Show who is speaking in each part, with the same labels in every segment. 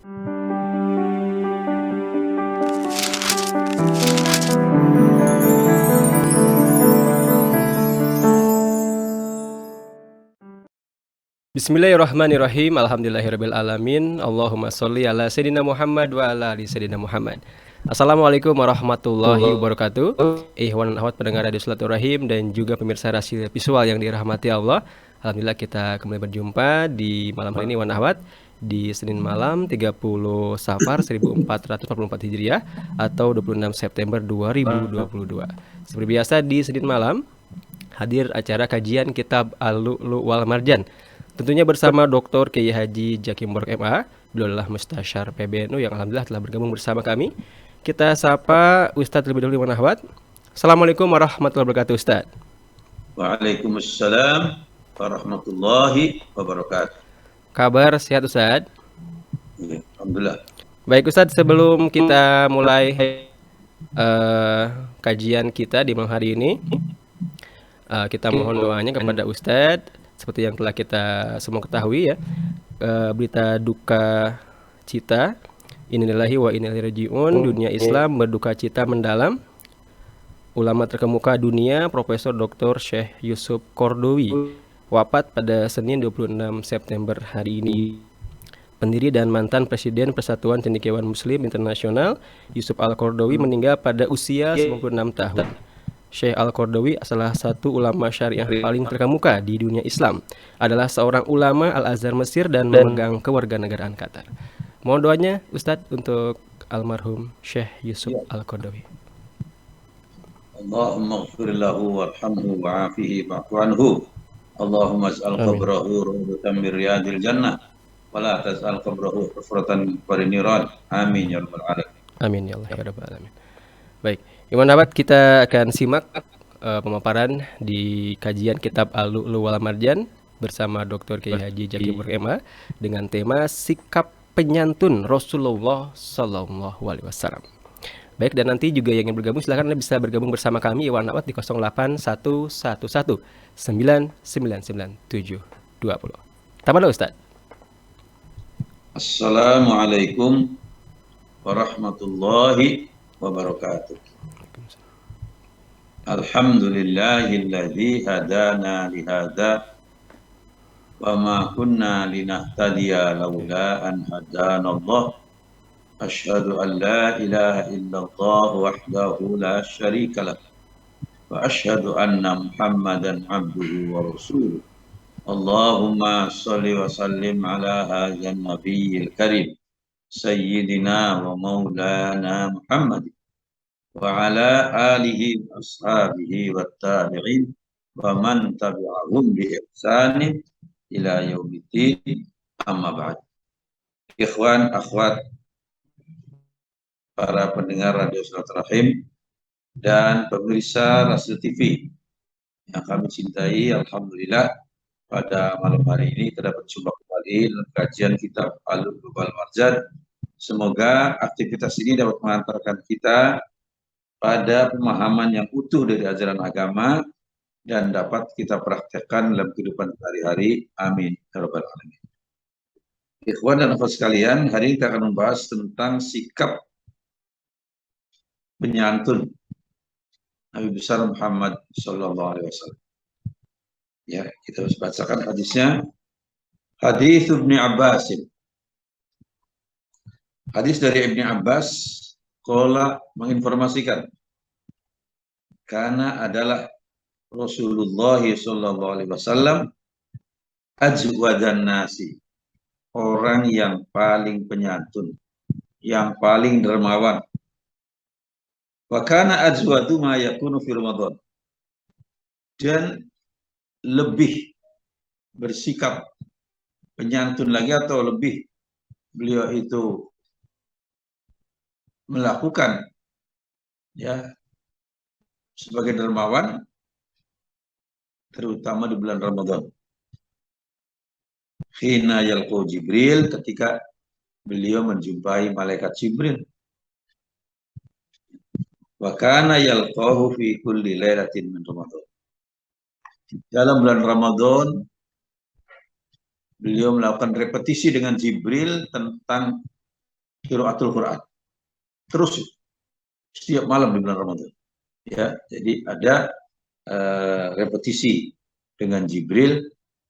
Speaker 1: Bismillahirrahmanirrahim. Alhamdulillahirabbil alamin. Allahumma sholli ala sayyidina Muhammad wa ala ali sayyidina Muhammad. Assalamualaikum warahmatullahi wabarakatuh. Ikhwan dan akhwat pendengar Radio Silaturahim dan juga pemirsa Rasi Visual yang dirahmati Allah. Alhamdulillah kita kembali berjumpa di malam hari ini Ikhwan dan akhwat di Senin malam 30 Safar 1444 Hijriah atau 26 September 2022. Seperti biasa di Senin malam hadir acara kajian kitab Al-Lu'lu' wal Marjan. Tentunya bersama Dr. Kiai Haji Jakim Borok MA. Beliau adalah Mustasyar PBNU yang alhamdulillah telah bergabung bersama kami. Kita sapa Ustadz terlebih dahulu Ikhwan Akhwat. Assalamualaikum warahmatullahi wabarakatuh Ustadz.
Speaker 2: Waalaikumsalam warahmatullahi wabarakatuh.
Speaker 1: Kabar sehat Ustadz?
Speaker 2: Alhamdulillah.
Speaker 1: Baik Ustadz, sebelum kita mulai kajian kita di malam hari ini, kita mohon doanya kepada Ustadz. Seperti yang telah kita semua ketahui ya, berita duka cita, innalillahi wa inna ilaihi raji'un, dunia Islam berduka cita mendalam. Ulama terkemuka dunia Profesor Dr. Syekh Yusuf Qaradawi wafat pada Senin 26 September hari ini. Pendiri dan mantan Presiden Persatuan Cendekiawan Muslim Internasional Yusuf Al-Qaradawi meninggal pada usia 96 tahun. Syekh Al-Qaradawi salah satu ulama syariah paling terkemuka di dunia Islam. Adalah seorang ulama Al-Azhar Mesir dan memegang kewarganegaraan Qatar. Mohon doanya Ustadz untuk almarhum Syekh Yusuf Al-Qaradawi.
Speaker 2: Allahumma ighfir lahu warhamhu wa'afihi wa'fu anhu. Allahumma ij'al qabrahu rawdatan min riyadil jannah wa la taj'al qabrahu hufratan min niran. Amin ya rabbal alamin.
Speaker 1: Amin ya Allah ya rabbal alamin. Baik, Ikhwan Akhwat, kita akan simak pemaparan di kajian kitab Al-Lu'lu' wal Marjan bersama Dr. Kiai Haji Jakim Borok MA dengan tema sikap penyantun Rasulullah Sallallahu Alaihi Wasallam. Baik, dan nanti juga yang ingin bergabung silakan Anda bisa bergabung bersama kami Ikhwan Akhwat di 08111 999720. Tambah Ustaz.
Speaker 2: Assalamualaikum warahmatullahi wabarakatuh. Alhamdulillahilladzi hadana lihada wa ma kunna linahtadiya laula an hadana Allah. Asyhadu an la ilaha illallah wahdahu la syarika lah wa asyhadu anna Muhammadan abduhu wa rasuluh. Allahumma shalli wa sallim ala hadzal nabiyil karim sayyidina wa maulana Muhammad wa ala alihi wa ashabihi wa tabi'in wa man tabi'ahum bi ihsanin ila yaumiddin, amma ba'd. Ikhwan, akhwat, para pendengar Radio Silaturahim dan pemirsa Rasul TV yang kami cintai, alhamdulillah pada malam hari ini kita berjumpa kembali dalam kajian kitab Al-Lu'lu' wal Marjan. Semoga aktivitas ini dapat mengantarkan kita pada pemahaman yang utuh dari ajaran agama dan dapat kita praktekkan dalam kehidupan sehari-hari. Amin ya rabbal alamin. Ikhwan dan akhwat sekalian, hari ini kita akan membahas tentang sikap penyantun Nabi besar Muhammad sallallahu alaihi wasallam. Ya, kita harus bacakan hadisnya. Hadis Ibnu Abbas. Hadis dari Ibnu Abbas qala menginformasikan karena adalah Rasulullah sallallahu alaihi wasallam ajwadan nasi, orang yang paling penyantun, yang paling dermawan. Wa kana ajwadu ma yakunu fi Ramadan, dan lebih bersikap penyantun lagi atau lebih beliau itu melakukan ya sebagai dermawan terutama di bulan Ramadan. Khina yalqu Jibril, ketika beliau menjumpai malaikat Jibril. Wa kana yalqahu fi kulli lailatin min Ramadan. Dalam bulan Ramadan beliau melakukan repetisi dengan Jibril tentang qiraatul Quran. Terus setiap malam di bulan Ramadan. Ya, jadi ada repetisi dengan Jibril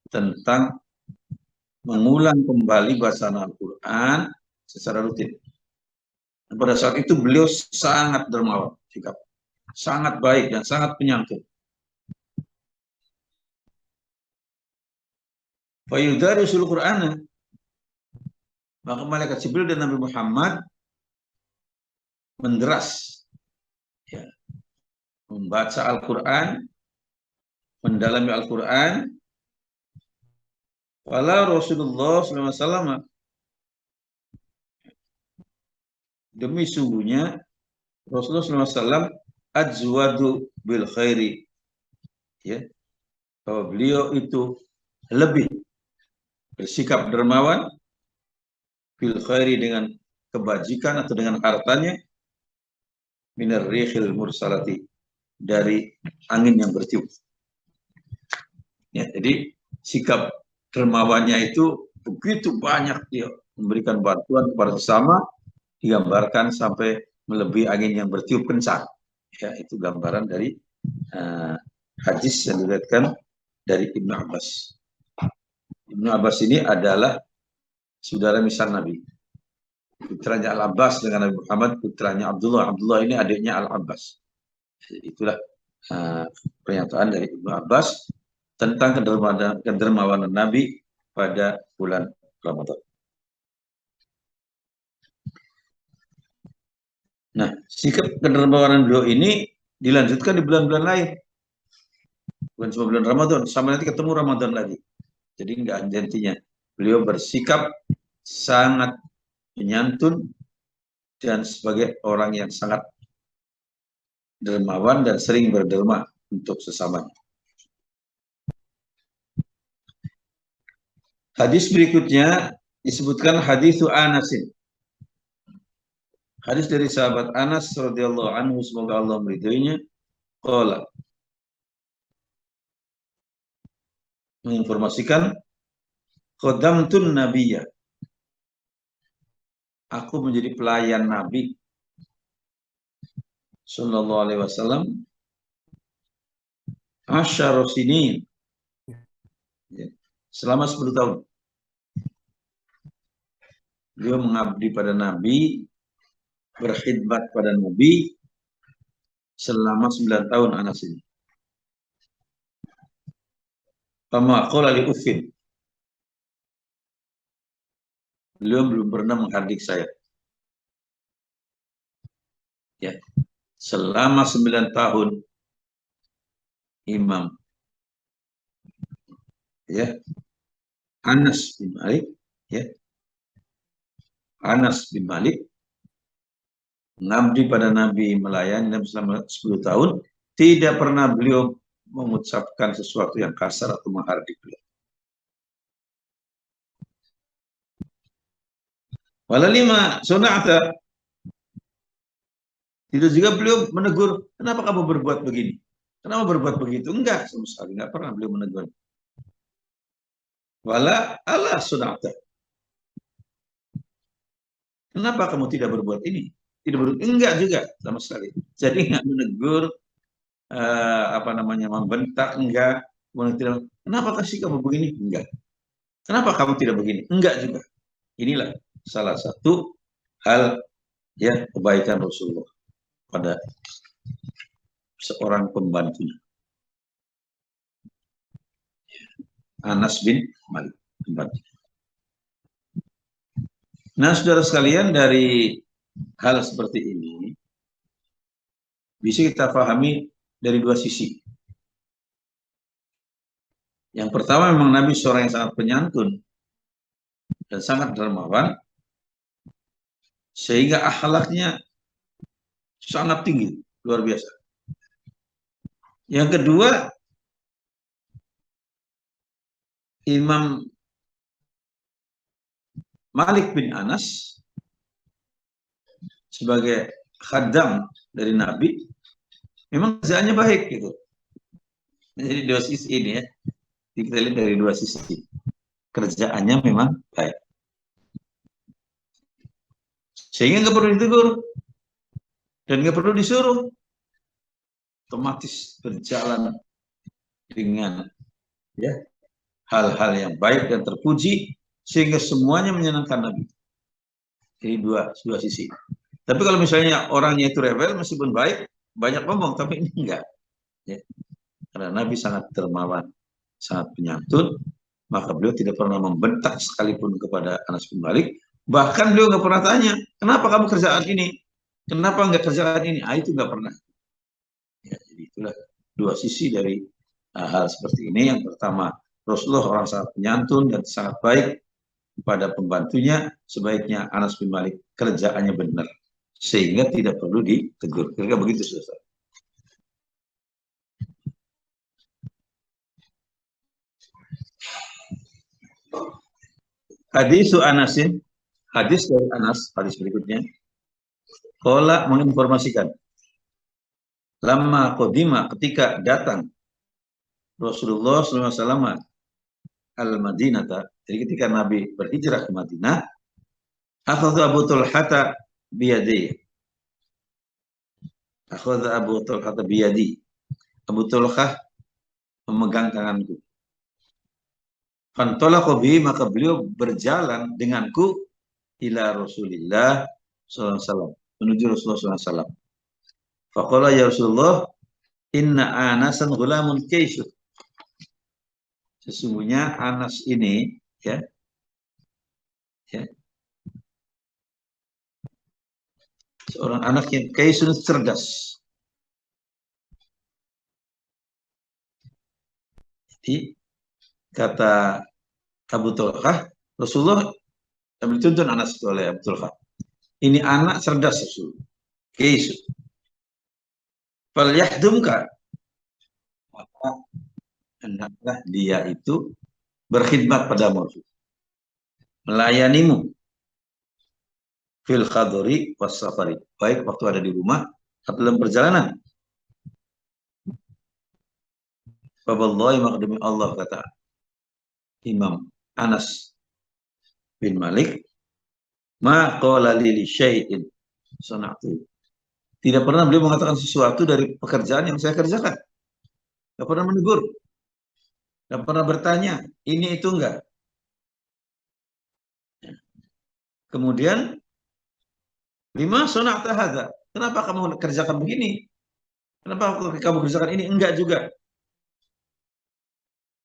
Speaker 2: tentang mengulang kembali bacaan Al-Quran secara rutin. Dan pada saat itu beliau sangat dermawan sikap, sangat baik dan sangat penyantun. Fayudarisul Qur'ana, maka malaikat Jibril dan Nabi Muhammad menderas, ya, membaca Al-Quran, mendalami Al-Quran. Wala Rasulullah SAW, demi sungguhnya Rasulullah SAW ajwadu bil khairi, ya, bahwa beliau itu lebih bersikap dermawan bil khairi, dengan kebajikan atau dengan hartanya, minar rihil mursalati, dari angin yang bertiup. Ya, jadi sikap dermawannya itu begitu banyak, dia memberikan bantuan kepada sesama, digambarkan sampai melebihi angin yang bertiup kencang. Ya, itu gambaran dari hadis yang diriwayatkan dari Ibnu Abbas. Ibnu Abbas ini adalah saudara misal Nabi. Putranya Al-Abbas dengan Nabi Muhammad, putranya Abdullah. Abdullah ini adiknya Al-Abbas. Itulah pernyataan dari Ibnu Abbas tentang kedermawanan Nabi pada bulan Ramadan. Nah, sikap kedermawanan beliau ini dilanjutkan di bulan-bulan lain. Bukan cuma bulan Ramadan, sama nanti ketemu Ramadan lagi. Jadi enggak henti-hentinya. Beliau bersikap sangat menyantun dan sebagai orang yang sangat dermawan dan sering berderma untuk sesamanya. Hadis berikutnya disebutkan haditsu Anasin. Hadis dari sahabat Anas radhiyallahu anhu, semoga Allah meridhoinya, qala, menginformasikan, qadamtun nabiyya, aku menjadi pelayan Nabi sallallahu alaihi wasallam asyara sinin, selama 10 tahun. Beliau mengabdi pada Nabi, berkhidmat pada Nabi selama 9 tahun Anas ini. Fama qala li uffin, beliau belum pernah menghardik saya. Ya, selama 9 tahun Imam, ya, Anas bin Malik, ya, Anas bin Malik mengabdi pada Nabi, melayani Nabi selama 10 tahun, tidak pernah beliau mengucapkan sesuatu yang kasar atau menghardik beliau. Wala lima sunata, tidak juga beliau menegur, kenapa kamu berbuat begini? Kenapa berbuat begitu? Enggak, sama sekali enggak pernah beliau menegur. Wala ala sunata, kenapa kamu tidak berbuat ini? Tidak berbuat, enggak juga sama sekali. Jadi enggak menegur, membentak, enggak. Kenapa kasih kamu begini? Enggak. Kenapa kamu tidak begini? Enggak juga. Inilah salah satu hal, ya, kebaikan Rasulullah pada seorang pembantunya, Anas bin Malik, pembantu. Nah, saudara sekalian, dari hal seperti ini bisa kita pahami dari dua sisi. Yang pertama, memang Nabi seorang yang sangat penyantun dan sangat dermawan, sehingga akhlaknya sangat tinggi, luar biasa. Yang kedua, Imam Malik bin Anas sebagai khadam dari Nabi memang kerjaannya baik gitu. Jadi dua sisi ini, ya, kita lihat dari dua sisi. Kerjaannya memang baik. Sehingga nggak perlu ditegur dan nggak perlu disuruh, otomatis berjalan dengan ya hal-hal yang baik dan terpuji sehingga semuanya menyenangkan Nabi. Jadi dua sisi. Tapi kalau misalnya orangnya itu rebel meskipun baik, banyak ngomong tapi ini enggak. Ya. Karena Nabi sangat dermawan, sangat penyantun, maka beliau tidak pernah membentak sekalipun kepada Anas bin Malik. Bahkan beliau nggak pernah tanya, kenapa kamu kerjaan ini? Kenapa nggak kerjaan ini? Ah, itu nggak pernah. Ya, jadi itulah dua sisi dari hal seperti ini. Yang pertama, Rasulullah orang sangat penyantun dan sangat baik kepada pembantunya. Sebaiknya Anas bin Malik kerjaannya benar, sehingga tidak perlu ditegur. Kira-kira begitu, saudara. Hadis Anasin, hadis dari Anas, hadis berikutnya. Qala menginformasikan, lama qadima ketika datang Rasulullah SAW al-Madinata, jadi ketika Nabi berhijrah ke Madinah, akhadha Abu Talhata biyadi. Akhadha Abu Talhata biyadi. Abu Talhah memegang tanganku. Fantolaqo bi, maka beliau berjalan denganku ila Rasulillah SAW, menuju Rasulullah SAW. Faqala ya Rasulullah, inna Anasan ghulamun kaisur. Sesungguhnya Anas ini ya seorang anak yang kaisun, cerdas. Jadi kata Abu Talhah, Rasulullah dituntun Anas oleh Abu Talhah. Ini anak cerdas Rasul. Kaisun. Fal yahdumka, maka hendaklah dia itu berkhidmat padamu, melayanimu fil khadri was safari, baik waktu ada di rumah atau dalam perjalanan. Wallahi, maka demi Allah, kata Imam Anas bin Malik, ma qala li syai'in sana'tu. Tidak pernah beliau mengatakan sesuatu dari pekerjaan yang saya kerjakan. Tidak pernah menegur. Tidak pernah bertanya, ini itu enggak. Kemudian, lima sana'ta hadza. Kenapa kamu kerjakan begini? Kenapa kamu kerjakan ini? Enggak juga.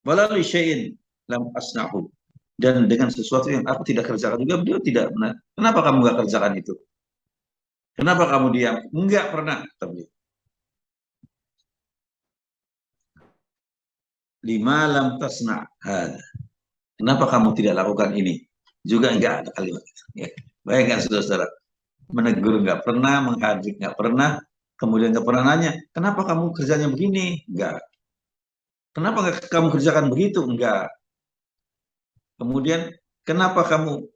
Speaker 2: Wala li syai'in lam asna'hu. Dan dengan sesuatu yang aku tidak kerjakan juga, beliau tidak pernah. Kenapa kamu enggak kerjakan itu? Kenapa kamu diam? Enggak pernah. Lima lam tasna'. Kenapa kamu tidak lakukan ini? Juga enggak ada kalimat. Ya. Bayangkan saudara-saudara. Menegur enggak pernah, menghadik enggak pernah, kemudian enggak pernah nanya, kenapa kamu kerjanya begini? Enggak. Kenapa enggak kamu kerjakan begitu? Enggak. Kemudian, kenapa kamu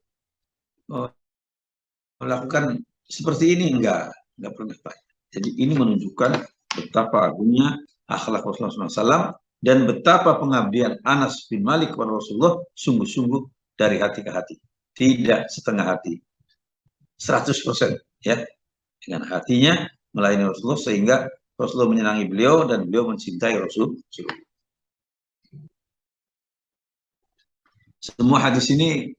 Speaker 2: melakukan seperti ini? Enggak pernah. Jadi ini menunjukkan betapa agungnya akhlak Rasulullah SAW dan betapa pengabdian Anas bin Malik kepada Rasulullah sungguh-sungguh dari hati ke hati, tidak setengah hati, 100% ya, dengan hatinya melayani Rasulullah sehingga Rasulullah menyenangi beliau dan beliau mencintai Rasulullah. Semua hadis ini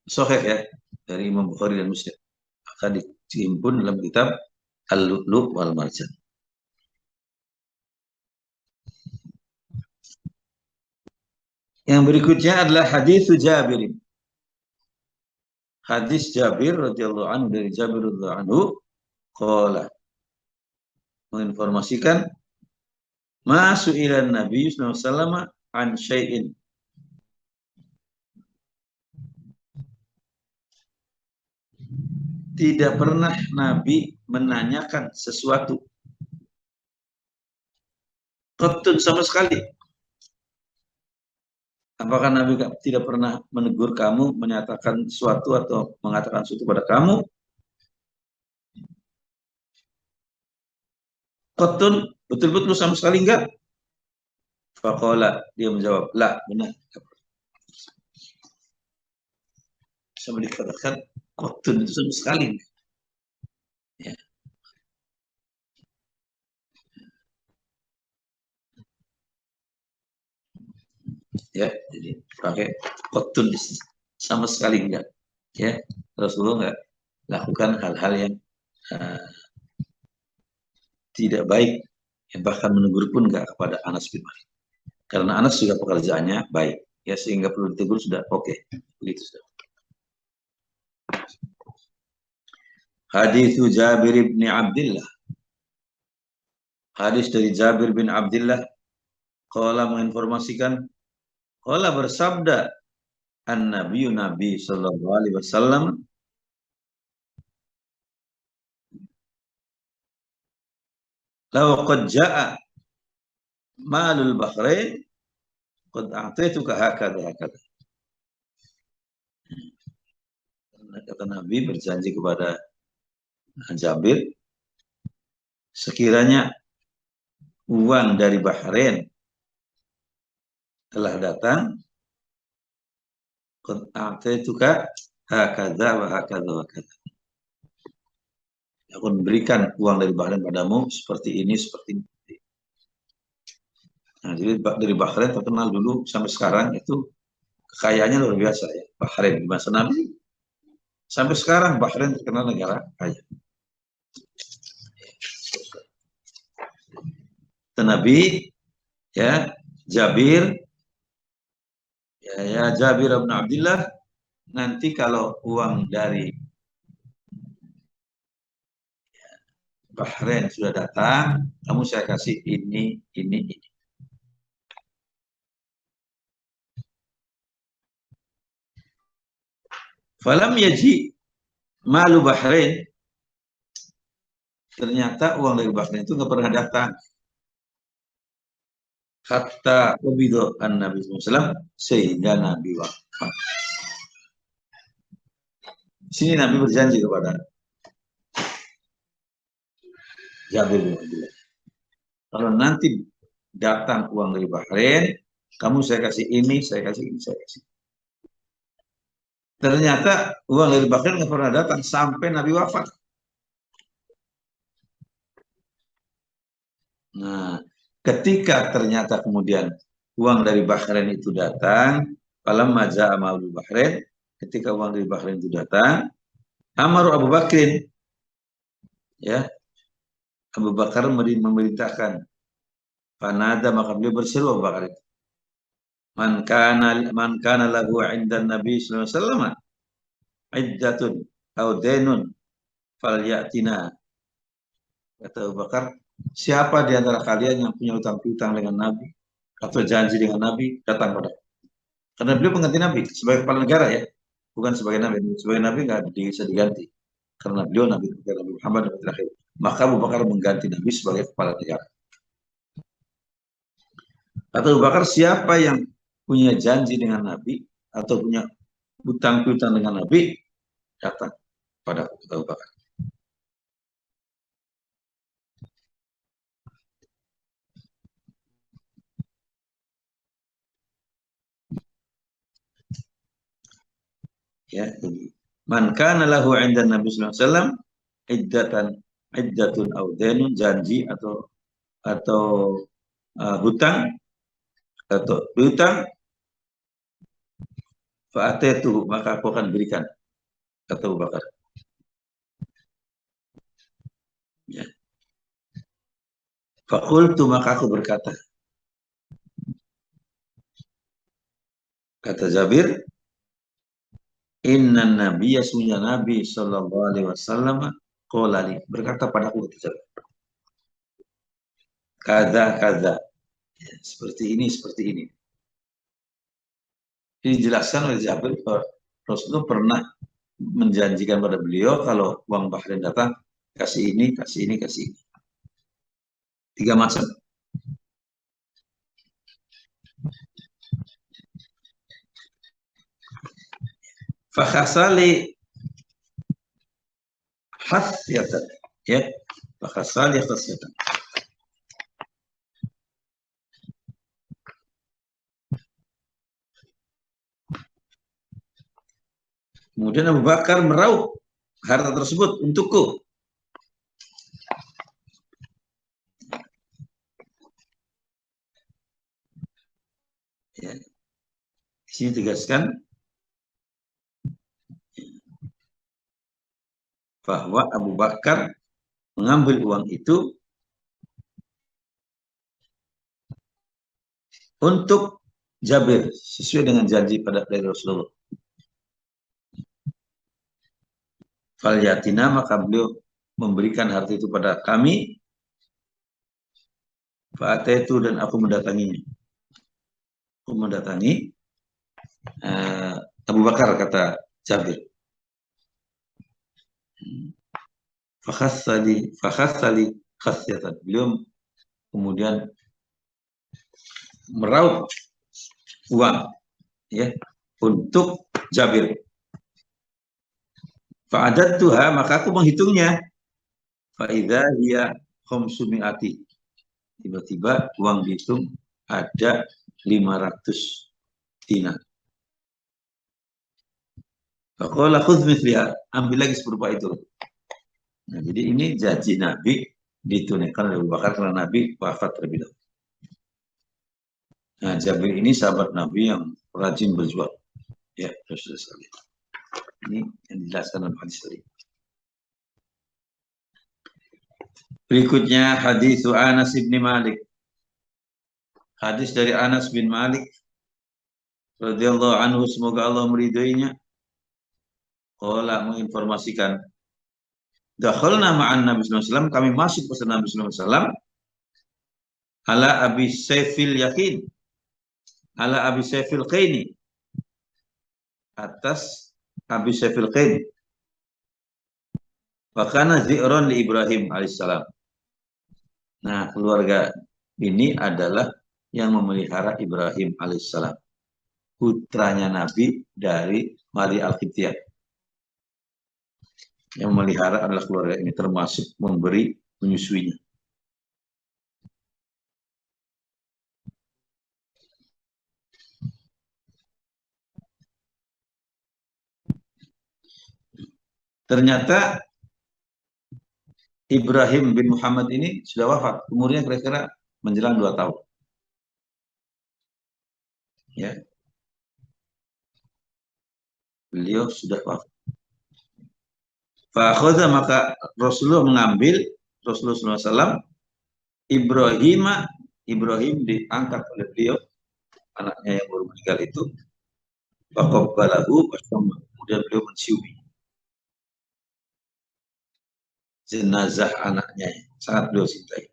Speaker 2: sahih ya, dari Imam Bukhari dan Muslim. Akan dihimpun dalam kitab Al-Lu'lu' wal Marjan. Yang berikutnya adalah hadis Jabir. Hadis Jabir radhiyallahu anhu, dari Jabir radhiyallahu anhu qala, menginformasikan, ma su'ilan Nabi sallallahu alaihi wasallam an syai'in. Tidak pernah Nabi menanyakan sesuatu. Qattun, sama sekali. Apakah Nabi tidak pernah menegur kamu, menyatakan sesuatu atau mengatakan sesuatu pada kamu? Qattun, betul-betul sama sekali enggak? Faqala, dia menjawab, la, benar. Sama dikatakan Qatun itu sama sekali. Ya, ya, jadi pakai qatun sama sekali enggak. Ya, Rasulullah enggak lakukan hal-hal yang uh, tidak baik, yang bahkan menegur pun enggak kepada Anas bin Malik. Karena Anas juga pekerjaannya baik, ya sehingga perlu ditegur sudah oke. Begitu sudah. Hadis Jabir bin Abdullah. Hadis dari Jabir bin Abdullah, qala menginformasikan, qala bersabda an-nabi Nabi sallallahu alaihi wasallam, law qad jaa malul bahrain qad a'taituka hakadha hakadha. Kata Nabi berjanji kepada Jabir, sekiranya uang dari Bahrain telah datang, qad a'taituka hakadha wa hakadha wa hakadha. Aku memberikan uang dari Bahrain padamu seperti ini, seperti ini. Nah, jadi dari Bahrain terkenal dulu sampai sekarang itu kekayaannya luar biasa ya. Bahrain di masa Nabi sampai sekarang Bahrain terkenal negara kaya. Nabi ya Jabir ya Jabir bin Abdullah, nanti kalau uang dari Bahrain sudah datang, kamu saya kasih ini. Falam yaji malu Bahrain, ternyata uang dari Bahrain itu nggak pernah datang. Hatta ubido an Nabi SAW, sehingga Nabi wafat. Sini Nabi berjanji kepada Jabir bin Abdullah, kalau nanti datang uang dari Bahrain, kamu saya kasih ini, saya kasih ini, saya kasih. Ternyata uang dari Bahrain nggak pernah datang sampai Nabi wafat. Nah, ketika ternyata kemudian uang dari Bahrain itu datang, falam maja amal Bahrain, ketika uang dari Bahrain itu datang, Amaru Abu Bakrin, ya, Abu Bakar memerintahkan, fanada maka beliau berseru Abu Bakar itu, man kana lahu 'inda Nabi sallallahu alaihi wasallam iddatun aw dainun falyatina. Kata Abu Bakar, siapa di antara kalian yang punya utang piutang dengan Nabi atau janji dengan Nabi, datang pada. Karena beliau pengganti Nabi sebagai kepala negara ya, bukan sebagai Nabi. Sebagai Nabi nggak bisa diganti. Karena beliau Nabi Muhammad Nabi terakhir. Maka Abu Bakar mengganti Nabi sebagai kepala negara. Kata Abu Bakar, siapa yang punya janji dengan Nabi atau punya utang piutang dengan Nabi, datang pada Abu Bakar. Ya, man kana lahu 'inda Nabi sallallahu alaihi wasallam iddatun aw dainun, janji atau hutang atau piutang, fa'ataitu maka aku akan berikan, kata Abu Bakar. Ya. Fakultu maka aku berkata, kata Jabir, inna nabiyya sunya Nabi sallallahu alaihi wasallam qolali, berkata padaku, kata Jabir, kada ya, seperti ini. Dijelaskan oleh Jabir bahwa Rasulullah pernah menjanjikan pada beliau kalau uang Bahrain datang, kasih ini, kasih ini, kasih ini. 3 macam. Fakhasali hasyatan, ya, fakhasali hasyatan. Kemudian Abu Bakar meraup harta tersebut untukku. Ya. Di sini tegaskan bahwa Abu Bakar mengambil uang itu untuk Jabir sesuai dengan janji dari Rasulullah. Falyatina, maka beliau memberikan harta itu pada kami. Fa'ataitu, dan aku mendatanginya. Aku mendatangi Abu Bakar, kata Jabir. Fakhassali khasyatan. Beliau kemudian meraup uang ya untuk Jabir. Fa'adattuha, maka aku menghitungnya. Fa'idha hiya khamsumi'ati. Tiba-tiba uang dihitung ada 500 dinar. Faqala khudh mithliha, ambil lagi serupa itu. Nah, jadi ini janji Nabi ditunaikan oleh Abu Bakar karena Nabi wafat terlebih dahulu. Nah, Jabir ini sahabat Nabi yang rajin berjuang. Ya, Rasulullah SAW. Ini yang dijelaskan dalam hadis tadi. Berikutnya hadis Anas bin Malik. Hadis dari Anas bin Malik radhiyallahu anhu, semoga Allah meridhoinya. Qala, menginformasikan, dakhalna ma'an Nabi sallallahu alaihi wasallam, kami masuk bersama Nabi sallallahu alaihi wasallam, ala Abi Saifil Yakin, ala Abi Saifil Qaini, atas Abi Saifil Qaini. Wakana zi'ron li Ibrahim alaihissalam. Nah, keluarga ini adalah yang memelihara Ibrahim alaihissalam, putranya Nabi dari Maria Al-Qibtiyah. Yang memelihara adalah keluarga ini, termasuk memberi, menyusuinya. Ternyata Ibrahim bin Muhammad ini sudah wafat, umurnya kira-kira menjelang 2 tahun. Ya, beliau sudah wafat. Fa'akhadha, maka Rasulullah mengambil, Rasulullah SAW, Ibrahim diangkat oleh beliau, anaknya yang baru meninggal itu. Faqabbalahu, kemudian beliau menciumi jenazah anaknya, sangat beliau cintai.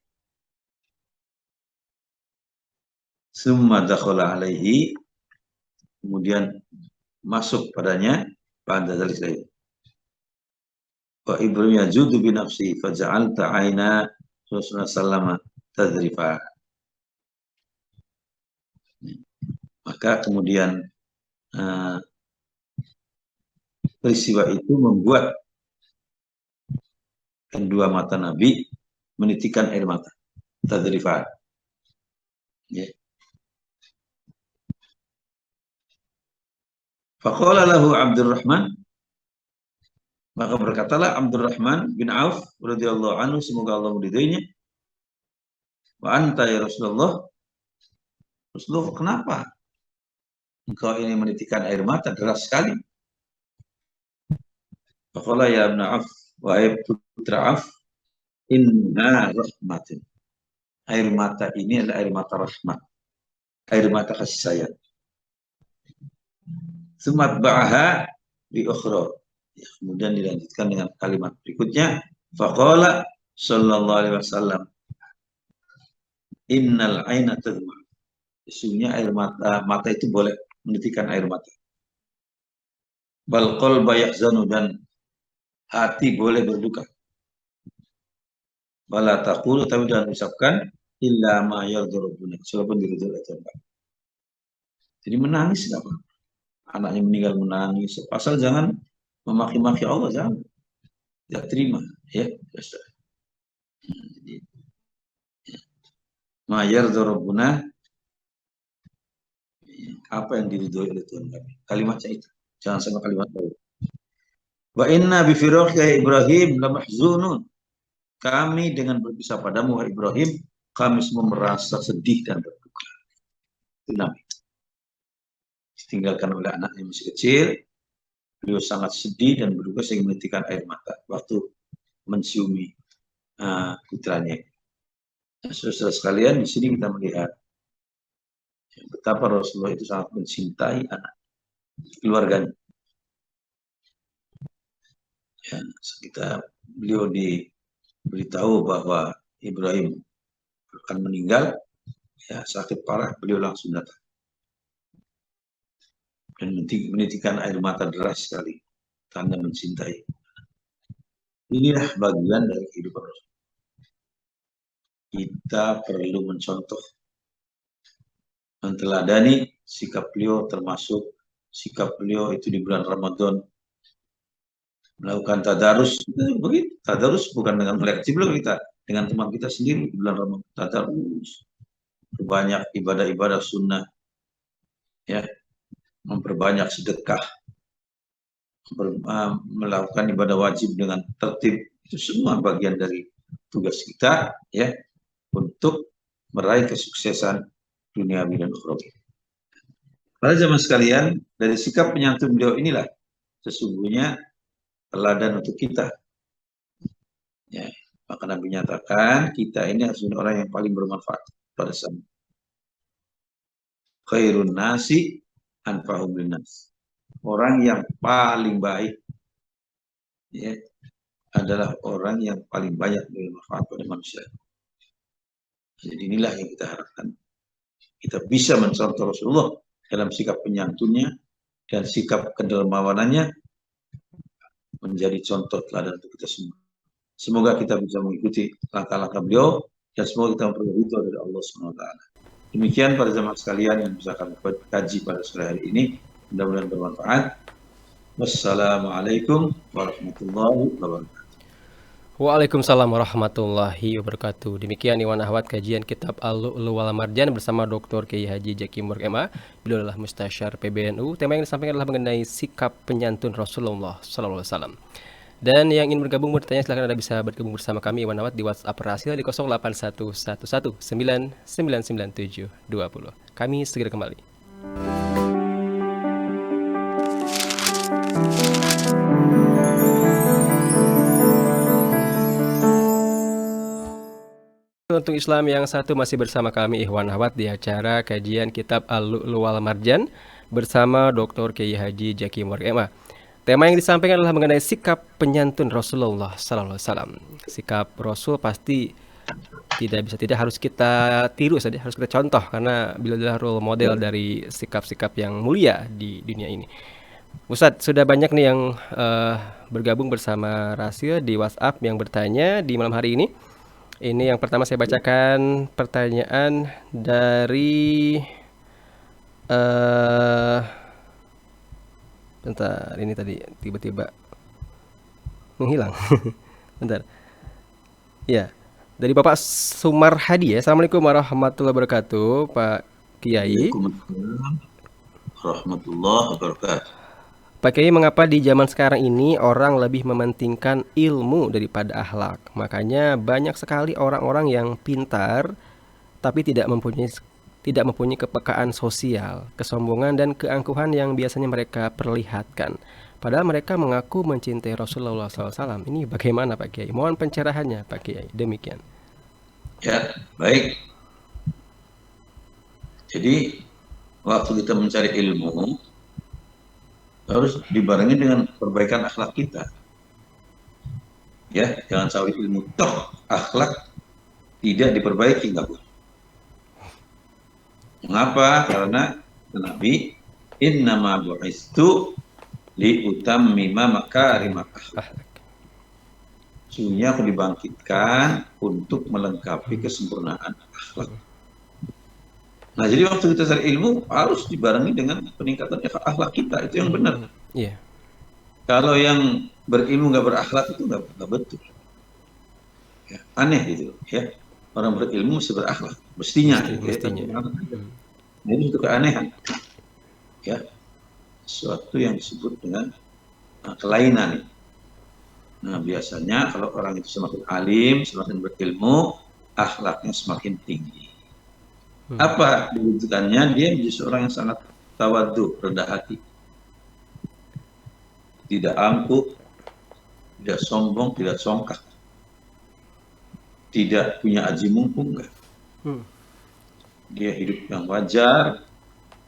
Speaker 2: Summa dakhala alaihi, kemudian masuk padanya, pada dari saya. Wa Ibrahim yajudu bi nafsi faja'alta aina Rasulullah sallallahu tadrifa. Maka kemudian peristiwa itu membuat kedua mata Nabi menitikan air mata, tadrifa. Ya. Faqala lahu Abdurrahman, maka berkatalah Abdurrahman bin Auf radhiyallahu anhu, semoga Allah meridhoinya, wa anta ya Rasulullah, Rasulullah, kenapa engkau ini menitikan air mata deras sekali? Faqala ya ibn Auf, wahai putra Auf, inna rahmatin, air mata ini adalah air mata rahmat, air mata kasih sayang. Sumat ba'aha bi ukhra, kemudian dilanjutkan dengan kalimat berikutnya, faqala sallallahu alaihi wasallam, innal aina tadma, sesungguhnya air mata itu boleh menitikan air mata. Bal qalba yahzanu, dan hati boleh berduka. Bala taqulu, tapi jangan ucapkan illa ma yardurubuna, walaupun diridhoi oleh Tuhan. Jadi menangis enggak apa, anaknya meninggal menangis, asal jangan memaki-maki Allah, jangan, tidak terima, ya. Jadi ma yardurubuna, apa yang diridhoi oleh Tuhan kami, kalimatnya itu, jangan sama kalimat lain. Wa inna bi firaqika ya Ibrahim lamahzunun. Kami dengan berpisah padamu wahai Ibrahim, kami semua merasa sedih dan berduka. Itu Nabi. Ditinggalkan oleh anaknya masih kecil, beliau sangat sedih dan berduka sehingga menitikkan air mata waktu menciumi putranya. Nah, saudara sekalian, di sini kita melihat betapa Rasulullah itu sangat mencintai anak keluarganya. Ya, beliau diberitahu bahwa Ibrahim akan meninggal, ya sakit parah, beliau langsung datang dan menitikkan air mata deras sekali, tanda mencintai. Inilah bagian dari kehidupan Rasul. Kita perlu mencontoh, menteladani sikap beliau, termasuk sikap beliau itu di bulan Ramadan melakukan tadarus. Begitu, tadarus bukan dengan meleksi beliau, kita dengan teman kita sendiri di bulan Ramadan tadarus, banyak ibadah-ibadah sunnah, ya, memperbanyak sedekah, melakukan ibadah wajib dengan tertib, itu semua bagian dari tugas kita, ya, untuk meraih kesuksesan duniawi dan ukhrawi. Para jamaah sekalian, dari sikap penyantun beliau inilah sesungguhnya teladan untuk kita. Ya, maka Nabi nyatakan kita ini harus menjadi orang yang paling bermanfaat pada zaman. Khairun nasi anfa'uhum linnas. Orang yang paling baik, ya, adalah orang yang paling banyak bermanfaat pada manusia. Jadi inilah yang kita harapkan. Kita bisa mencontoh Rasulullah dalam sikap penyantunnya dan sikap kedermawanannya, menjadi contoh teladan untuk kita semua. Semoga kita bisa mengikuti langkah-langkah beliau dan semoga kita memperoleh itu dari Allah SWT. Demikian para jemaah sekalian yang bisa kami kaji pada sore hari ini. Mudah-mudahan bermanfaat. Wassalamualaikum warahmatullahi wabarakatuh.
Speaker 1: Waalaikumsalam warahmatullahi wabarakatuh. Demikian Iwan Ahwat kajian kitab Al-Lu'lu' wal Marjan bersama Dr. Kiai Haji Zaki Umar MA. Beliau adalah Mustasyar PBNU. Tema yang disampaikan adalah mengenai sikap penyantun Rasulullah SAW. Dan yang ingin bergabung bertanya silahkan Anda bisa bergabung bersama kami Iwan Ahwat di WhatsApp Rahasia di 081119999720. Kami segera kembali. Untuk Islam yang satu masih bersama kami Ikhwan Ahwat di acara kajian kitab Al-Lu'lu' wal Marjan bersama Dr. Kiai Haji Zaki Umar MA. Tema yang disampaikan adalah mengenai sikap penyantun Rasulullah SAW. Sikap Rasul pasti tidak harus kita tiru saja, harus kita contoh karena beliau adalah role model dari sikap-sikap yang mulia di dunia ini. Ustadz, sudah banyak nih yang bergabung bersama Rahasia di WhatsApp yang bertanya di malam hari ini. Ini yang pertama saya bacakan pertanyaan dari bentar, ini tadi tiba-tiba menghilang. Bentar. Ya, dari Bapak Sumar Hadi ya. Assalamualaikum warahmatullahi wabarakatuh, Pak Kiai.
Speaker 2: Waalaikumsalam warahmatullahi wabarakatuh.
Speaker 1: Pak Kiai, mengapa di zaman sekarang ini orang lebih mementingkan ilmu daripada akhlak? Makanya banyak sekali orang-orang yang pintar tapi tidak mempunyai kepekaan sosial, kesombongan dan keangkuhan yang biasanya mereka perlihatkan. Padahal mereka mengaku mencintai Rasulullah SAW. Ini bagaimana Pak Kiai? Mohon pencerahannya Pak Kiai. Demikian.
Speaker 2: Ya, baik. Jadi waktu kita mencari ilmu harus dibarengi dengan perbaikan akhlak kita. Ya, jangan sampai ilmu toh akhlak tidak diperbaiki, enggak boleh. Mengapa? Karena Nabi innama bu'istu li utammima makarimah akhlak. Sesungguhnya aku dibangkitkan untuk melengkapi kesempurnaan akhlak. Nah, jadi waktu kita cari ilmu harus dibarengi dengan peningkatan akhlak kita, itu yang benar.
Speaker 1: Iya.
Speaker 2: Kalau yang berilmu nggak berakhlak itu nggak betul. Ya, aneh gitu, ya. Orang berilmu mesti berakhlak, mestinya. Jadi itu keanehan, ya. Sesuatu yang disebut dengan kelainan. Nah, biasanya kalau orang itu semakin alim, semakin berilmu, akhlaknya semakin tinggi. Apa diwujudkannya? Dia menjadi seorang yang sangat tawadhu, rendah hati. Tidak angkuh, tidak sombong, tidak songkak. Tidak punya aji mumpung. Dia hidup yang wajar,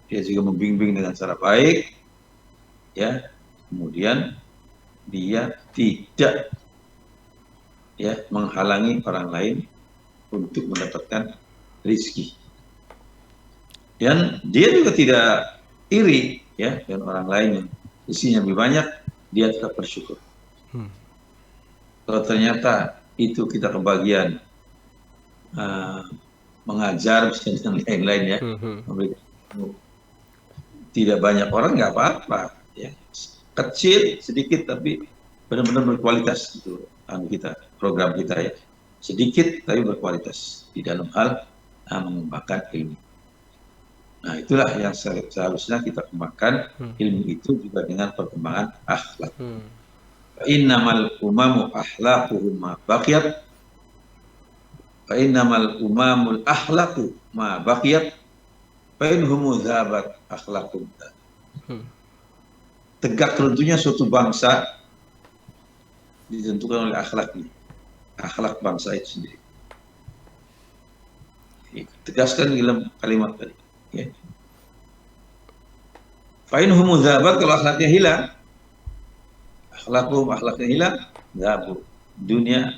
Speaker 2: dia juga membimbing dengan cara baik, ya. Kemudian dia tidak menghalangi orang lain untuk mendapatkan rezeki. Dan dia juga tidak iri dengan orang lain yang rezekinya lebih banyak, dia tetap bersyukur. Kalau ternyata itu kita kebagian mengajar dan lain-lain tidak banyak orang nggak apa-apa, kecil sedikit tapi benar-benar berkualitas itu program kita sedikit tapi berkualitas di dalam hal mengembangkan ilmu. Nah, itulah yang seharusnya kita kembangkan ilmu itu juga dengan perkembangan akhlak. Innamal umamu akhlaquhum ma baqiyat. Innamal umamul akhlaqu ma baqiyat. Fa inhum dhahabat akhlaqum. Tegak tentunya suatu bangsa ditentukan oleh akhlaknya. Akhlak bangsa itu sendiri. Tegaskan dalam kalimat tadi. Fa'in humu dhahabat, kalau akhlaknya hilang, akhlaknya hilang, dhahabu. Dunia,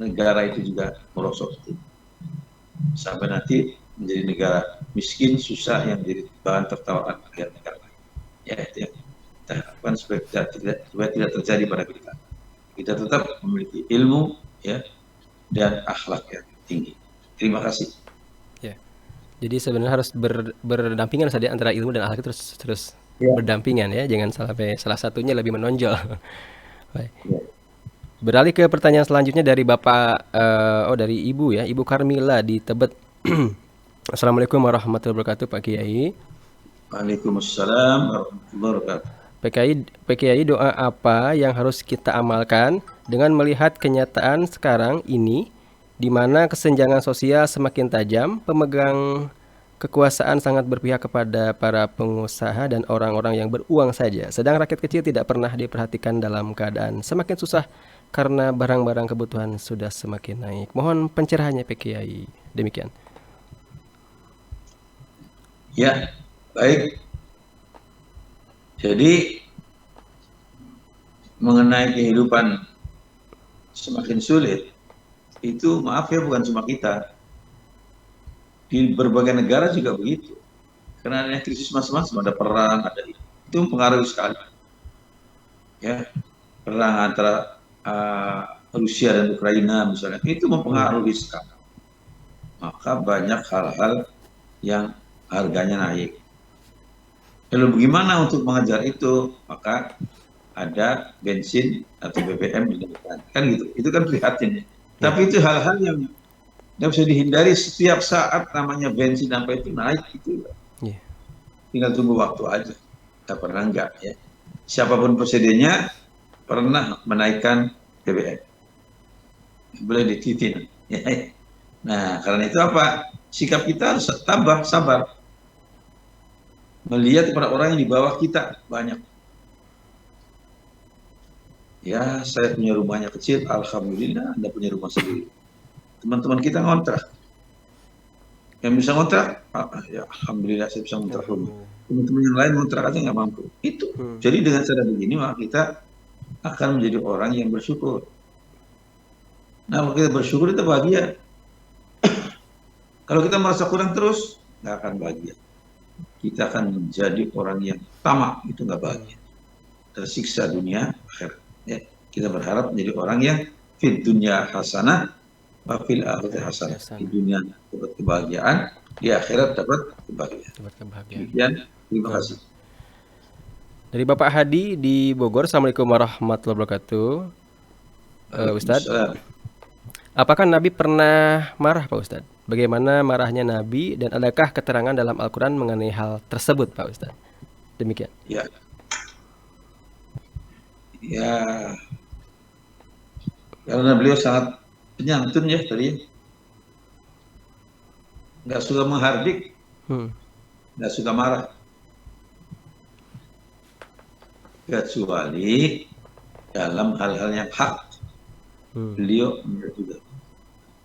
Speaker 2: negara itu juga merosot. Sampai nanti menjadi negara miskin, susah, yang menjadi bahan tertawaan negara lain. Itu yang kita harapkan supaya tidak terjadi pada kita. Kita tetap memiliki ilmu dan akhlak yang tinggi. Terima kasih.
Speaker 1: Jadi sebenarnya harus berdampingan saja antara ilmu dan akhlak, terus berdampingan jangan sampai salah satunya lebih menonjol. Baik. Beralih ke pertanyaan selanjutnya dari Bapak dari Ibu Ibu Karmila di Tebet. Assalamualaikum warahmatullahi wabarakatuh, Pak Kiai.
Speaker 2: Waalaikumsalam warahmatullahi wabarakatuh.
Speaker 1: Pak Kiai, doa apa yang harus kita amalkan dengan melihat kenyataan sekarang ini, di mana kesenjangan sosial semakin tajam, pemegang kekuasaan sangat berpihak kepada para pengusaha dan orang-orang yang beruang saja, sedang rakyat kecil tidak pernah diperhatikan dalam keadaan semakin susah karena barang-barang kebutuhan sudah semakin naik. Mohon pencerahannya Pak Kiai. Demikian.
Speaker 2: Ya, baik. Jadi mengenai kehidupan semakin sulit, itu maaf bukan cuma kita, di berbagai negara juga begitu. Karena ada krisis macam-macam, ada perang, ada itu mempengaruhi sekali. Perang antara Rusia dan Ukraina misalnya, itu mempengaruhi sekali. Maka banyak hal-hal yang harganya naik. Lalu bagaimana untuk mengejar itu? Maka ada bensin atau BBM dinaikkan, kan gitu. Itu kan prihatin. Tapi itu hal-hal yang nggak bisa dihindari. Setiap saat namanya bensin apa itu naik, itu tinggal tunggu waktu aja. Nggak pernah enggak siapapun presidennya pernah menaikkan BBM, boleh dititin. Nah, karena itu apa? Sikap kita harus tambah sabar, melihat kepada orang yang di bawah kita banyak. Saya punya rumahnya kecil, alhamdulillah. Anda punya rumah sendiri. Teman-teman kita ngontrak. Yang bisa ngontrak, alhamdulillah saya bisa ngontrak rumah. Teman-teman yang lain ngontrak aja nggak mampu. Itu. Jadi dengan cara begini, maka kita akan menjadi orang yang bersyukur. Nah, kalau kita bersyukur, kita bahagia. Kalau kita merasa kurang terus, nggak akan bahagia. Kita akan menjadi orang yang tamak, itu nggak bahagia. Tersiksa dunia akhirat. Kita berharap menjadi orang yang fid dunya hasanah wa fil akhirati hasanah. Di dunia dapat kebahagiaan, di akhirat dapat kebahagiaan. Demikian, terima kasih.
Speaker 1: Dari Bapak Hadi di Bogor. Assalamualaikum warahmatullahi wabarakatuh. Ustadz, apakah Nabi pernah marah Pak Ustadz? Bagaimana marahnya Nabi dan adakah keterangan dalam Al-Quran mengenai hal tersebut Pak Ustadz? Demikian.
Speaker 2: Karena beliau sangat penyantun ya tadi, nggak suka menghardik,
Speaker 1: Hmm.
Speaker 2: nggak suka marah, kecuali dalam hal-hal yang hak.
Speaker 1: Hmm.
Speaker 2: Beliau enggak juga.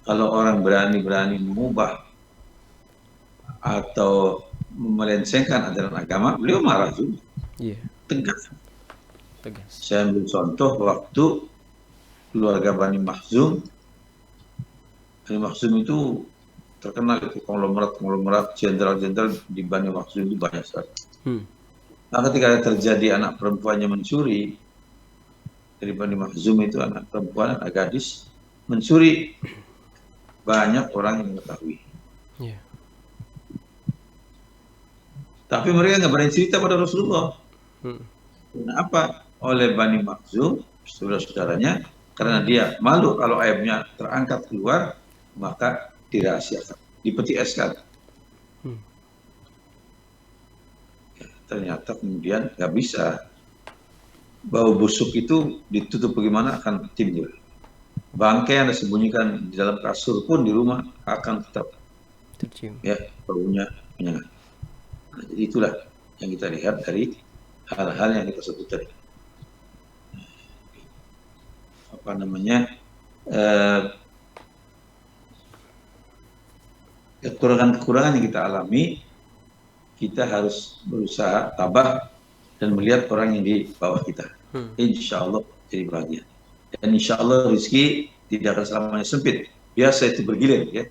Speaker 2: Kalau orang berani-berani mengubah atau melencengkan ajaran agama, beliau marah juga,
Speaker 1: Iya,
Speaker 2: tegas.
Speaker 1: tegas.
Speaker 2: Saya ambil contoh waktu keluarga Bani Makhzum. Bani Makhzum itu terkenal, itu konglomerat jenderal-jenderal di Bani Makhzum itu banyak sekali.
Speaker 1: Hmm.
Speaker 2: Nah, ketika terjadi anak perempuannya mencuri dari Bani Makhzum, itu anak perempuan, anak gadis mencuri, banyak orang yang mengetahui.
Speaker 1: Iya.
Speaker 2: Tapi mereka nggak berani cerita pada Rasulullah.
Speaker 1: Hmm.
Speaker 2: Kenapa? Oleh Bani Makhzum, saudara-saudaranya, karena dia malu kalau aibnya terangkat keluar, maka dirahasiakan, dipeti eskan.
Speaker 1: Hmm.
Speaker 2: Ternyata kemudian nggak bisa. Bau busuk itu ditutup bagaimana akan timbul. Bangkai yang disembunyikan di dalam kasur pun di rumah akan tetap
Speaker 1: Tercium.
Speaker 2: ya baunya menyengat. Nah, jadi itulah yang kita lihat dari hal-hal yang kita sebut tadi. Apa namanya? Eh, Kekurangan-kekurangan yang kita alami, kita harus berusaha tabah dan melihat orang yang di bawah kita.
Speaker 1: Hmm.
Speaker 2: Insya Allah jadi bahagia. Dan insya Allah rezeki tidak akan selamanya sempit. Biasa itu bergilir ya.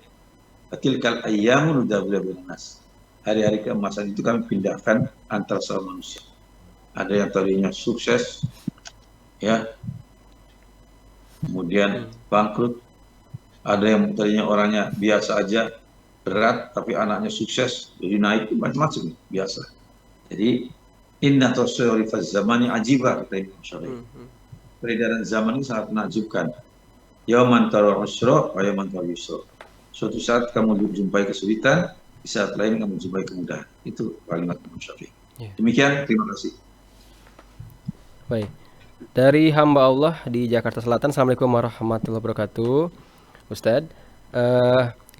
Speaker 2: Tilkal ayyamu nudawiluha bainan nas. Hari-hari keemasan itu kami pindahkan antar sama manusia. Ada yang tadinya sukses, ya, kemudian bangkrut. Ada yang tadinya orangnya biasa aja, berat, tapi anaknya sukses, jadi naik, macam-macam, biasa. Jadi, inna tasawwurifaz zamani ajibah, kata Imam Syafi'i.
Speaker 1: Hmm. Hmm.
Speaker 2: Peredaran zaman ini sangat menakjubkan. Yauman tara usra wa yauman tara yusra. Suatu saat kamu jumpai kesulitan, di saat lain kamu jumpai kemudahan. Itu kalimat Imam Syafi'i.
Speaker 1: Iya.
Speaker 2: Demikian, terima kasih.
Speaker 1: Baik. Dari hamba Allah di Jakarta Selatan, Assalamualaikum warahmatullahi wabarakatuh. Ustadz,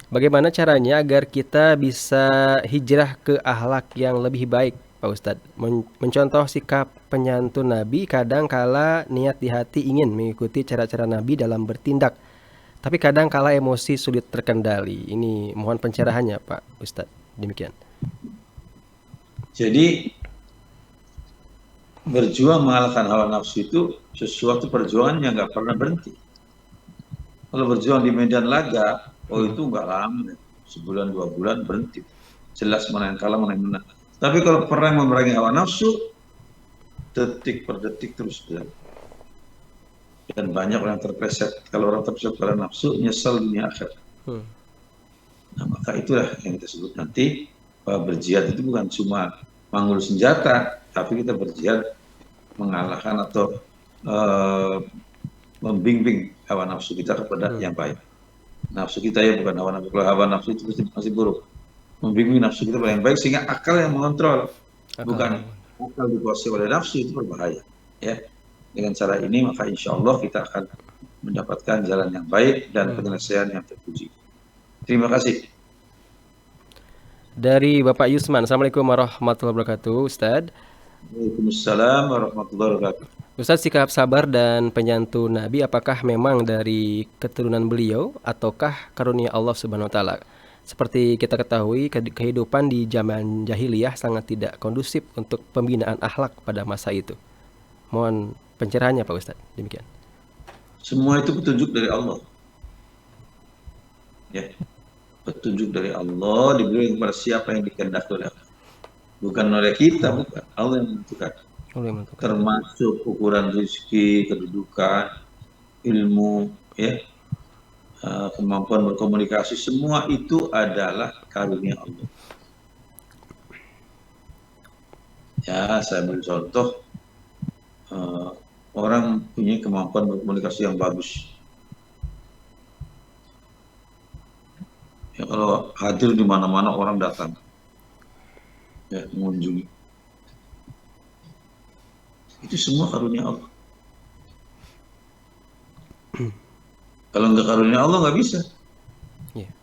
Speaker 1: bagaimana caranya agar kita bisa hijrah ke akhlak yang lebih baik, Pak Ustadz? Mencontoh sikap penyantun Nabi, kadang kala niat di hati ingin mengikuti cara-cara Nabi dalam bertindak, tapi kadang kala emosi sulit terkendali. Ini mohon pencerahannya, Pak Ustadz. Demikian.
Speaker 2: Jadi, berjuang mengalahkan hawa nafsu itu sesuatu perjuangan yang nggak pernah berhenti. Kalau berjuang di medan laga, itu nggak lama, sebulan 2 bulan berhenti. Jelas mana yang kalah, mana yang menang. Tapi kalau perang memerangi hawa nafsu, detik per detik terus berjalan. Dan banyak orang terpleset. Kalau orang terpleset pada nafsu, nyesal dunia akhir. Nah, maka itulah yang kita sebut nanti, bahwa berjihad itu bukan cuma manggul senjata, tapi kita berjihad mengalahkan atau membimbing hawa nafsu kita kepada yang baik. Nafsu kita ya bukan hawa nafsu. Kalau hawa nafsu itu masih buruk. Membimbing nafsu kita pada yang baik sehingga akal yang mengontrol. Bukan akal dikuasai oleh nafsu, itu berbahaya. Ya, dengan cara ini maka insya Allah kita akan mendapatkan jalan yang baik dan penyelesaian yang terpuji. Terima kasih.
Speaker 1: Dari Bapak Yusman, Assalamualaikum warahmatullahi wabarakatuh, Ustadz.
Speaker 2: Waalaikumsalam warahmatullahi wabarakatuh.
Speaker 1: Ustadz, sikap sabar dan penyantun Nabi apakah memang dari keturunan beliau ataukah karunia Allah Subhanahu wa taala? Seperti kita ketahui, kehidupan di zaman jahiliyah sangat tidak kondusif untuk pembinaan akhlak pada masa itu. Mohon pencerahannya Pak Ustadz. Demikian.
Speaker 2: Semua itu petunjuk dari Allah. Ya. Petunjuk dari Allah diberi kepada siapa yang dikehendaki oleh Allah. Bukan oleh kita, bukan. Allah yang menentukan. Termasuk ukuran rezeki, kedudukan, ilmu, ya, kemampuan berkomunikasi, semua itu adalah karunia Allah. Ya, saya ambil contoh, orang punya kemampuan berkomunikasi yang bagus. Ya, kalau hadir di mana-mana orang datang, ya, mengunjungi. Itu semua karunia Allah. Kalau nggak karunia Allah nggak bisa.
Speaker 1: Iya.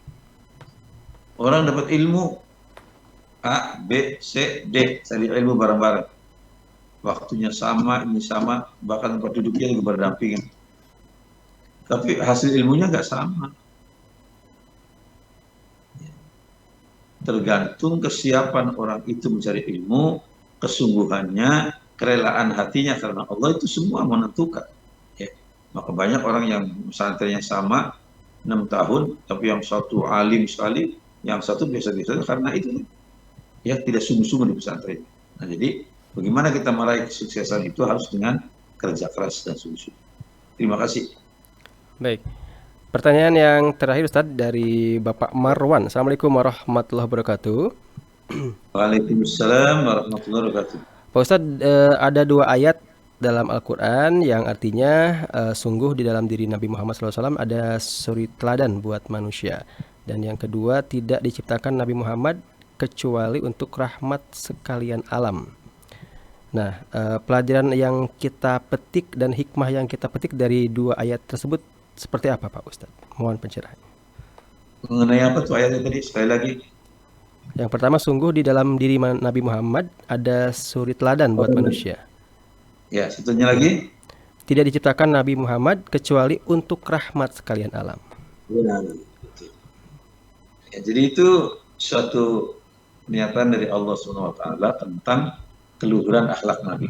Speaker 2: Orang dapat ilmu A, B, C, D, cari ilmu bareng-bareng. Waktunya sama, ini sama, bahkan tempat duduknya juga berdampingan. Tapi hasil ilmunya nggak sama. Tergantung kesiapan orang itu mencari ilmu, kesungguhannya, kerelaan hatinya karena Allah itu semua menentukan. Ya. Maka banyak orang yang pesantrennya sama 6 tahun, tapi yang satu alim sekali, yang satu biasa-biasa karena itu ya tidak sungguh-sungguh di pesantren. Nah jadi bagaimana kita meraih kesuksesan itu harus dengan kerja keras dan sungguh-sungguh. Terima kasih.
Speaker 1: Baik. Pertanyaan yang terakhir Ustadz dari Bapak Marwan. Assalamualaikum warahmatullahi wabarakatuh.
Speaker 2: Waalaikumsalam warahmatullahi wabarakatuh.
Speaker 1: Pak Ustadz, ada dua ayat dalam Al-Quran yang artinya sungguh di dalam diri Nabi Muhammad SAW ada suri teladan buat manusia. Dan yang kedua, tidak diciptakan Nabi Muhammad kecuali untuk rahmat sekalian alam. Nah, pelajaran yang kita petik dan hikmah yang kita petik dari dua ayat tersebut seperti apa Pak Ustadz? Mohon pencerahan.
Speaker 2: Mengenai apa tuh ayatnya tadi? Sekali lagi.
Speaker 1: Yang pertama, sungguh di dalam diri Nabi Muhammad ada suri teladan buat manusia.
Speaker 2: Ya, satunya lagi.
Speaker 1: Tidak diciptakan Nabi Muhammad kecuali untuk rahmat sekalian alam.
Speaker 2: Ya, ya, jadi itu suatu niatan dari Allah SWT tentang keluhuran akhlak Nabi.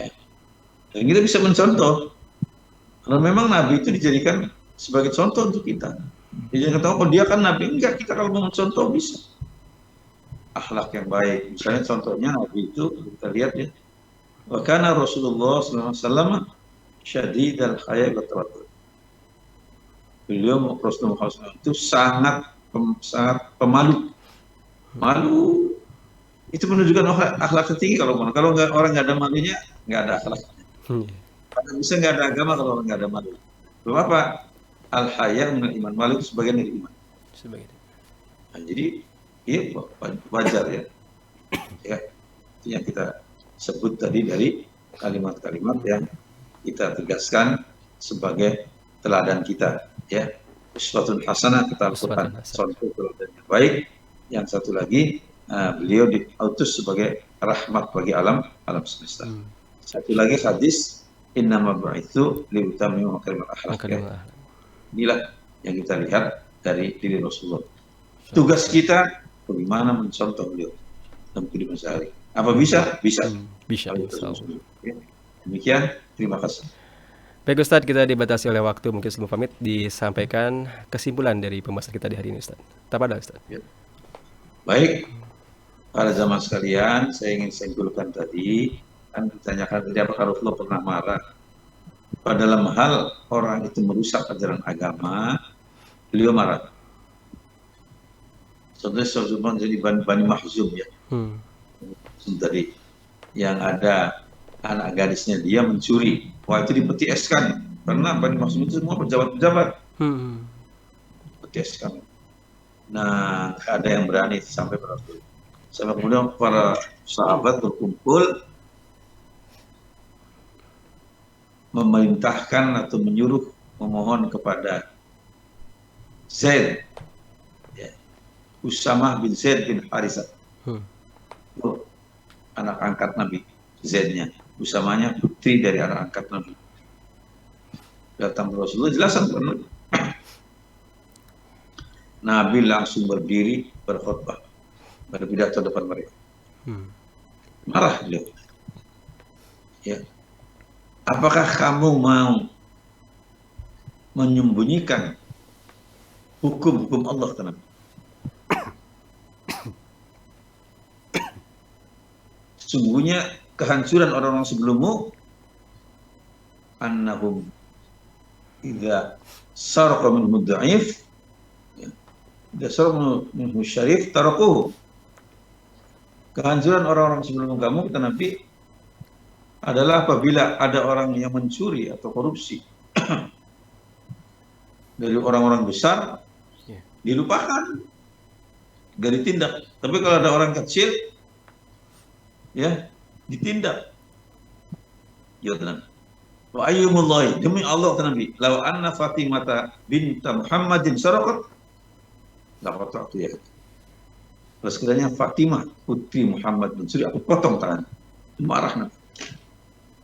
Speaker 2: Ya. Dan kita bisa mencontoh. Karena memang Nabi itu dijadikan sebagai contoh untuk kita. Jadi jangan tahu, oh dia kan Nabi. Enggak, kita kalau mau mencontoh bisa. Akhlak yang baik. Misalnya contohnya Nabi itu, kita lihat ya. Wa kana Rasulullah SAW syadid al-haya wa tawaddu. Beliau Rasulullah SAW itu sangat pemalu. Malu itu menunjukkan akhlak tinggi. Kalau nggak, orang nggak ada malunya, nggak ada akhlak. Karena bisa nggak ada agama kalau orang nggak ada malu. Belum apa? Al-haya minal iman. Malu itu sebagian dari iman. Nah, jadi iya wajar ya. Ya, itu yang kita sebut tadi dari kalimat-kalimat yang kita tegaskan sebagai teladan kita. Ya, uswatun hasanah, kita lakukan contoh teladan yang baik. Yang satu lagi, beliau diutus sebagai rahmat bagi alam semesta. Satu lagi hadis, innama bu'itsu liutammima makarimal akhlaq. Inilah yang kita lihat dari diri Rasulullah. Tugas kita bagaimana mencontoh beliau dalam kehidupan sehari. Apa bisa? Bisa.
Speaker 1: Bisa.
Speaker 2: Demikian, terima kasih.
Speaker 1: Baik Ustadz, kita dibatasi oleh waktu. Mungkin sebelum pamit disampaikan kesimpulan dari pembahasan kita di hari ini Ustadz. Tafadhol Ustadz.
Speaker 2: Ya. Baik, para jamaah sekalian, saya ingin simpulkan tadi, kan ditanyakan tadi apakah Rasulullah pernah marah. Pada dalam hal orang itu merusak ajaran agama, beliau marah. Contohnya Sulaiman jadi Bani Mahzum ya. Tadi yang ada anak gadisnya dia mencuri. Wah, itu dipeti eskan. Karena Bani Mahzum itu semua pejabat-pejabat. Peti eskan. Nah, ada yang berani sampai pada waktu itu. Sampai kemudian para sahabat berkumpul memerintahkan atau menyuruh memohon kepada Zaid, ya, Usamah bin Zaid bin Harisah, anak angkat Nabi. Zaidnya, Usamahnya putri dari anak angkat Nabi. Datang Rasulullah jelasan Nabi. Nabi langsung berdiri berkhutbah, berpidato depan mereka. Marah beliau. Ya. Apakah kamu mau menyembunyikan hukum-hukum Allah ke Nabi? Sesungguhnya kehancuran orang-orang sebelummu, annahum idza sarqa minhum dha'if, idza sarqa minhum syarif tarakuhu. Kehancuran orang-orang sebelum kamu, kata Nabi, adalah apabila ada orang yang mencuri atau korupsi dari orang-orang besar, dilupakan, gak ditindak. Tapi kalau ada orang kecil, ya ditindak. Ya tenang. Wa ayyumullahi, demi Allah kata Nabi, law anna Fatimata binta Muhammadin saraqat la qata'tu ya. Kalau sekiranya Fatimah putri Muhammad mencuri, aku potong tangan. Marah Nabi.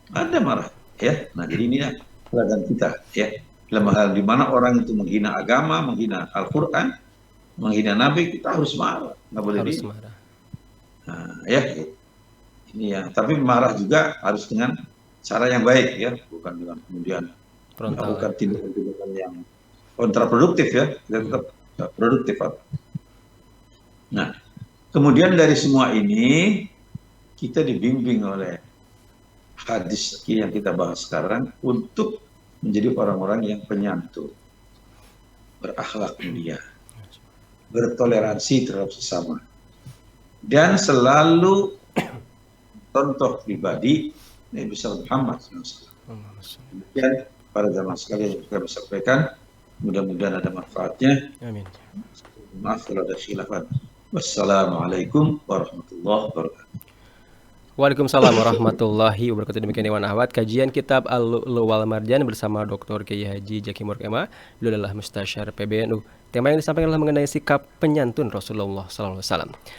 Speaker 2: Ada marah ya. Nah, jadi ini ya pelajaran kita ya. Dalam hal di mana orang itu menghina agama, menghina Al-Qur'an, menghina Nabi, kita harus marah. Nggak boleh
Speaker 1: Harus
Speaker 2: di.
Speaker 1: marah.
Speaker 2: Nah, ya. Ini ya, tapi marah juga harus dengan cara yang baik ya, bukan dengan kemudian
Speaker 1: Frontal.
Speaker 2: melakukan tindakan-tindakan yang kontraproduktif ya, kita tetap produktif. Nah, kemudian dari semua ini kita dibimbing oleh hadis yang kita bahas sekarang untuk menjadi orang-orang yang penyantun, berakhlak mulia, bertoleransi terhadap sesama, dan selalu contoh pribadi Nabi besar Muhammad SAW. Kemudian pada zaman sekalian yang kita sampaikan, mudah-mudahan ada manfaatnya.
Speaker 1: Amin.
Speaker 2: Maaf kalau ada khilafan. Wassalamualaikum warahmatullahi wabarakatuh.
Speaker 1: Waalaikumsalam warahmatullahi wabarakatuh. Demikian Dewan Ahwat, kajian kitab Al-Lu'lu' wal Marjan bersama Dr. Kiai Haji Zaki Murkema. Beliau adalah Mustasyar PBNU. Tema yang disampaikan adalah mengenai sikap penyantun Rasulullah SAW.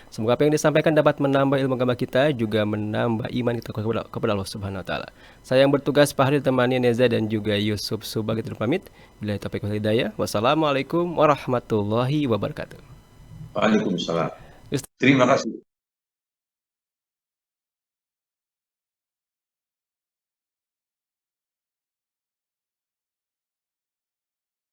Speaker 1: Semoga apa yang disampaikan dapat menambah ilmu agama kita, juga menambah iman kita kepada Allah Subhanahu Wa Taala. Saya yang bertugas Pak Hari temani Neza dan juga Yusuf Subag itu pamit. Bila taufiq wal hidayah. Wassalamualaikum warahmatullahi wabarakatuh.
Speaker 2: Waalaikumsalam. Terima kasih.